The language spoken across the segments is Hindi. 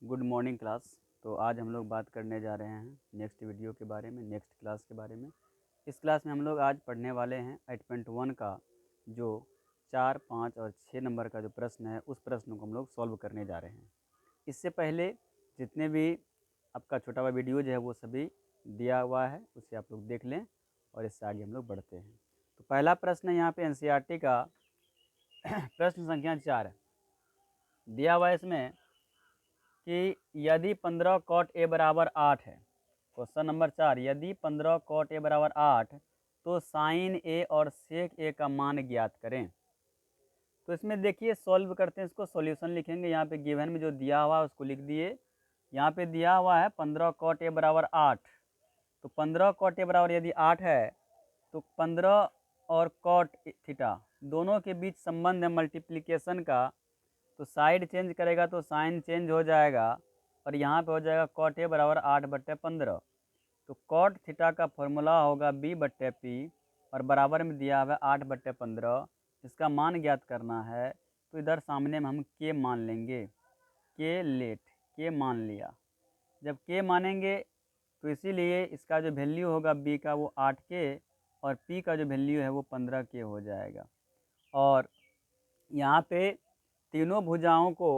Good morning class. तो आज हम लोग बात करने जा रहे हैं नेक्स्ट वीडियो के बारे में, नेक्स्ट क्लास के बारे में। इस क्लास में हम लोग आज पढ़ने वाले हैं 8.1 का जो 4, 5 और 6 नंबर का जो प्रश्न है, उस प्रश्न को हम लोग सॉल्व करने जा रहे हैं। इससे पहले जितने भी आपका छोटा हुआ वीडियोज है वो सभी दिया हुआ है, उसे आप लोग देख लें और इससे आगे हम लोग बढ़ते हैं। तो पहला प्रश्न है यहाँ पे एनसीईआरटी का प्रश्न संख्या 4 दिया हुआ है इसमें कि यदि 15 कॉट ए बराबर 8 है। क्वेश्चन नंबर 4, यदि 15 कॉट ए बराबर 8 तो साइन ए और सेक ए का मान ज्ञात करें। तो इसमें देखिए सॉल्व करते हैं, इसको सॉल्यूशन लिखेंगे। यहाँ पे गिवन में जो दिया हुआ है उसको लिख दिए। यहाँ पे दिया हुआ है 15 कॉट ए बराबर 8, तो 15 कॉट ए बराबर यदि 8 है तो 15 और कॉट थीटा दोनों के बीच संबंध है मल्टीप्लिकेशन का। तो साइड चेंज करेगा तो साइन चेंज हो जाएगा और यहाँ पे हो जाएगा कॉट ए बराबर 8/15। तो कॉट थीटा का फॉर्मूला होगा b/p और बराबर में दिया हुआ है 8/15। इसका मान ज्ञात करना है तो इधर सामने में हम के मान लेंगे, के लेट के मान लिया। जब के मानेंगे तो इसीलिए इसका जो वैल्यू होगा b का वो 8k और p का जो वैल्यू है वो 15k हो जाएगा। और यहाँ पे तीनों भुजाओं को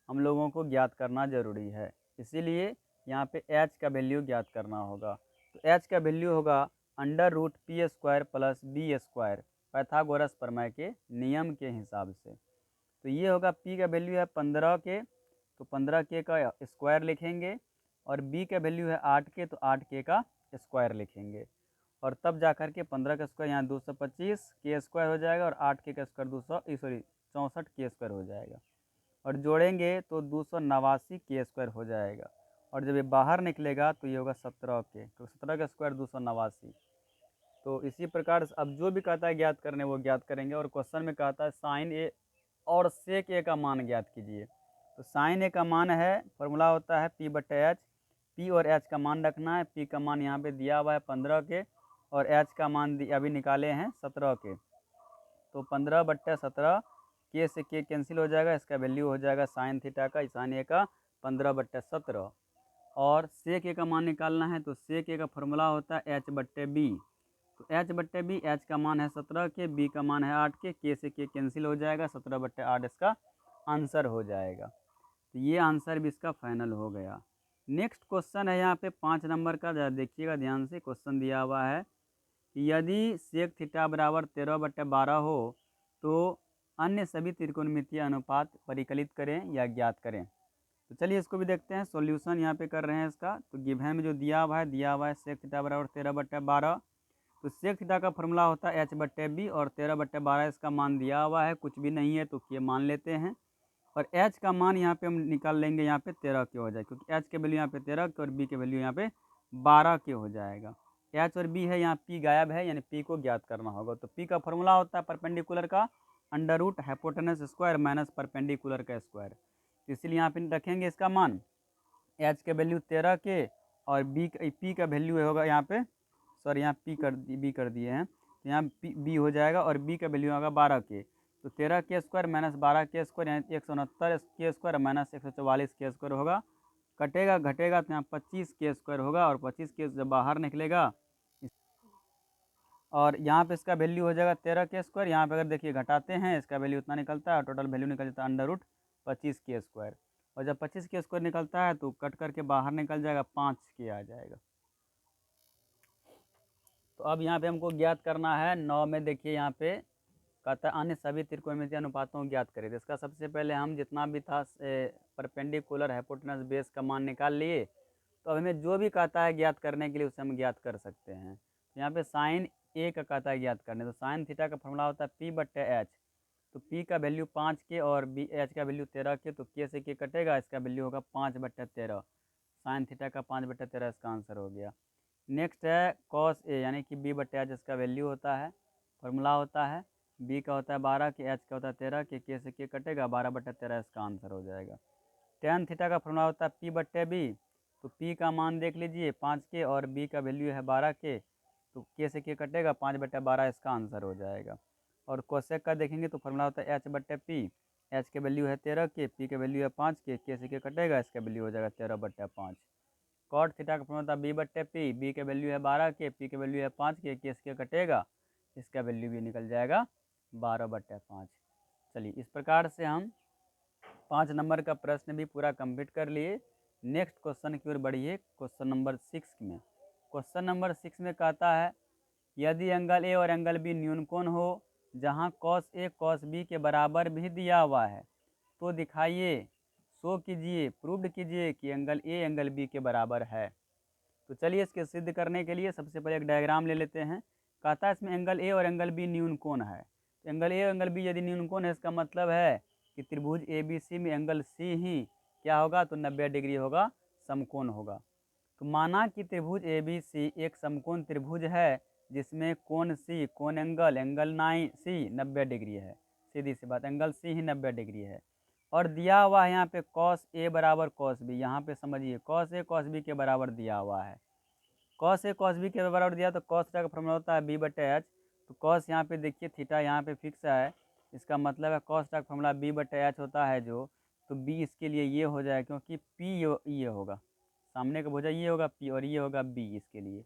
हम लोगों को ज्ञात करना ज़रूरी है, इसीलिए यहाँ पे h का वैल्यू ज्ञात करना होगा। तो h का वैल्यू होगा √p² + b², पाइथागोरस प्रमेय के नियम के हिसाब से। तो ये होगा p का वैल्यू है 15k, तो 15k का स्क्वायर लिखेंगे और b का वैल्यू है 8k, तो 8k का स्क्वायर लिखेंगे। और तब जा कर के 15 का स्क्वायर यहाँ 225 के स्क्वायर हो जाएगा और 8k का स्क्वायर 64k² हो जाएगा। और जोड़ेंगे तो 289 के स्क्वायर हो जाएगा। और जब ये बाहर निकलेगा तो ये होगा 17k, तो 17 का स्क्वायर 289। तो इसी प्रकार से अब जो भी कहता है ज्ञात करने वो ज्ञात करेंगे। और क्वेश्चन में कहता है साइन ए और सेक ए का मान ज्ञात कीजिए। तो साइन ए का मान है, फॉर्मूला होता है p/h। p और h का मान रखना है। p का मान यहाँ पे दिया हुआ है 15k और h का मान अभी निकाले हैं 17k। तो 15/17, के से के कैंसिल हो जाएगा, इसका वैल्यू हो जाएगा साइन थीटा का, साइन ए का 15/17। और सेक ए का मान निकालना है तो सेक ए का फॉर्मूला होता है h/b। तो h/b, h का मान है 17k, b का मान है 8k, के से के कैंसिल हो जाएगा, 17/8 इसका आंसर हो जाएगा। तो ये आंसर भी इसका फाइनल हो गया। नेक्स्ट क्वेश्चन है यहाँ पे 5 नंबर का, जरा देखिएगा ध्यान से। क्वेश्चन दिया हुआ है यदि सेक थीटा बराबर 13/12 हो तो अन्य सभी त्रिकोणमितीय अनुपात परिकलित करें या ज्ञात करें। तो चलिए इसको भी देखते हैं, सॉल्यूशन यहाँ पे कर रहे हैं इसका। तो गिवन में जो दिया हुआ है सेक थीटा बराबर 13/12। तो सेक थीटा का फॉर्मूला होता है h/b और 13/12 इसका मान दिया हुआ है, कुछ भी नहीं है तो ये मान लेते हैं। और h का मान यहाँ पे हम निकाल लेंगे, यहाँ पे 13k हो जाएगा, क्योंकि h के वैल्यू यहाँ पे 13k और b के वैल्यू यहाँ पे 12k हो जाएगा। h और b है, यहाँ p गायब है, यानी p को ज्ञात करना होगा। तो p का फॉर्मूला होता है परपेंडिकुलर का under root hypotenuse square minus perpendicular का स्क्वायर। तो इसलिए यहाँ पे रखेंगे इसका मान, h के वैल्यू 13k और p का वैल्यू होगा यहाँ पे, सॉरी यहाँ b कर दिए हैं, तो यहाँ b हो जाएगा और b का वैल्यू होगा 12k। तो 13k² माइनस 12k² यानी 169k² माइनस 144k² होगा। कटेगा घटेगा तो यहाँ 25k² होगा और 25k जब बाहर निकलेगा और यहाँ पे इसका वैल्यू हो जाएगा 13k²। यहाँ पे अगर देखिए घटाते हैं इसका वैल्यू उतना निकलता है और टोटल वैल्यू निकल जाता है अंडर रूट 25k²। और जब 25k² निकलता है तो कट करके बाहर निकल जाएगा 5k आ जाएगा। तो अब यहाँ पे हमको ज्ञात करना है 9 में, देखिए यहाँ पे कहता है अन्य सभी त्रिकोणमितीय अनुपातों को ज्ञात करें। तो इसका सबसे पहले हम जितना भी था परपेंडिकुलर हाइपोटेनस बेस का मान निकाल लिए। तो अब हमें जो भी कहता है ज्ञात करने के लिए उसे हम ज्ञात कर सकते हैं। तो यहाँ पे साइन ए का कहता है ज्ञात करने, तो साइन थीटा का फॉर्मूला होता है p/h। तो p का वैल्यू 5k और h का वैल्यू 13k, तो k से k कटेगा, इसका वैल्यू होगा 5/13। साइन थीटा का 5/13 इसका आंसर हो गया। नेक्स्ट है कॉस ए, यानी कि b/h इसका वैल्यू होता है, फॉर्मूला होता है b का होता है 12 के, h का होता है 13 के, k से k कटेगा, 12/13 इसका आंसर हो जाएगा। टेन थीटा का फॉर्मूला होता है p/b। तो p का मान देख लीजिए 5k और b का वैल्यू है 12k, तो k से k कटेगा, 5/12 इसका आंसर हो जाएगा। और कोसेक का देखेंगे तो फॉर्मूला होता है h/p। एच के वैल्यू है 13 के, पी के वैल्यू है 5 के से के कटेगा, इसका वैल्यू हो जाएगा 13/5। कॉट थीटा का फॉर्मूला था b/p, बी के वैल्यू है 12 के, पी के वैल्यू है 5 के से के कटेगा, इसका वैल्यू भी निकल जाएगा 12/5। चलिए इस प्रकार से हम 5 नंबर का प्रश्न भी पूरा कंप्लीट कर लिए। नेक्स्ट क्वेश्चन की ओर बढ़िए, क्वेश्चन नंबर 6 में। क्वेश्चन नंबर 6 में कहता है यदि एंगल ए और एंगल बी न्यूनकोण हो जहां कॉस ए कॉस बी के बराबर भी दिया हुआ है तो दिखाइए, शो कीजिए, प्रूव्ड कीजिए कि एंगल ए एंगल बी के बराबर है। तो चलिए इसके सिद्ध करने के लिए सबसे पहले एक डायग्राम ले लेते हैं। कहता है इसमें एंगल ए और एंगल बी न्यूनकोण है। तो एंगल ए और एंगल बी यदि न्यूनकोण है, इसका मतलब है कि त्रिभुज ए बी सी में एंगल सी ही क्या होगा, तो 90 डिग्री होगा, समकोण होगा। तो माना कि त्रिभुज ए बी सी एक समकोण त्रिभुज है जिसमें कोण सी, कोण एंगल 9 सी 90 डिग्री है। सीधी सी बात, एंगल सी ही 90 डिग्री है। और दिया हुआ है यहाँ पे कॉस ए बराबर कॉस बी, यहाँ पे समझिए कॉस ए कॉस बी के बराबर दिया हुआ है। कॉस ए कॉस बी के बराबर दिया तो कॉस थीटा का फॉर्मूला होता है b/h। तो कॉस यहाँ पे देखिए थीटा यहाँ पे फिक्स है, इसका मतलब है कॉस थीटा का फॉर्मूला b/h होता है जो, तो b इसके लिए ये हो जाए क्योंकि p ये होगा, सामने का भुजा ये होगा p और ये होगा b इसके लिए,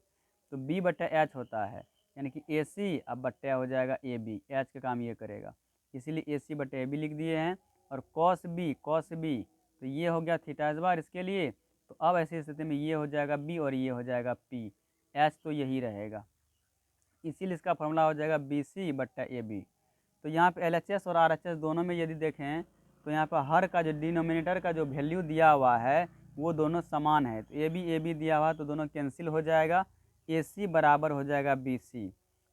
तो b/h होता है, यानी कि AC अब बट्टा हो जाएगा AB, h का काम ये करेगा, इसीलिए AC/AB लिख दिए हैं। और कॉस बी तो ये हो गया थीटा इस बार इसके लिए, तो अब ऐसी स्थिति में ये हो जाएगा b और ये हो जाएगा p, h तो यही रहेगा, इसीलिए इसका फॉर्मूला हो जाएगा BC/AB। तो यहाँ पे LHS और RHS दोनों में यदि देखें तो यहाँ पर हर का जो डिनोमिनेटर का जो वैल्यू दिया हुआ है वो दोनों समान है, तो AB दिया हुआ तो दोनों कैंसिल हो जाएगा, AC बराबर हो जाएगा BC।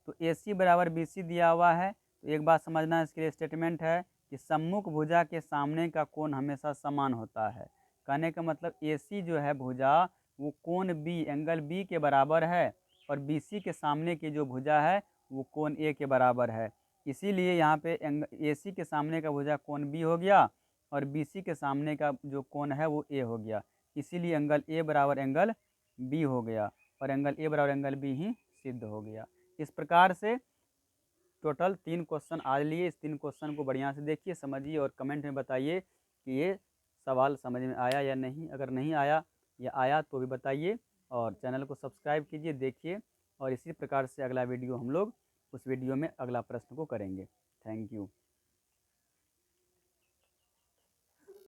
तो AC बराबर BC दिया हुआ है, तो एक बात समझना, इसके लिए स्टेटमेंट है कि सम्मुख भुजा के सामने का कोण हमेशा समान होता है। कहने का मतलब AC जो है भुजा वो कोण B एंगल B के बराबर है, और BC के सामने की जो भुजा है वो कोण A के बराबर है। इसीलिए यहाँ पे AC के सामने का भुजा कोण B हो गया और BC के सामने का जो कोण है वो A हो गया, इसीलिए एंगल A बराबर एंगल B हो गया और एंगल A बराबर एंगल B ही सिद्ध हो गया। इस प्रकार से टोटल 3 क्वेश्चन आज लिए। इस 3 क्वेश्चन को बढ़िया से देखिए, समझिए और कमेंट में बताइए कि ये सवाल समझ में आया या नहीं। अगर नहीं आया या आया तो भी बताइए, और चैनल को सब्सक्राइब कीजिए, देखिए, और इसी प्रकार से अगला वीडियो हम लोग उस वीडियो में अगला प्रश्न को करेंगे। Thank you.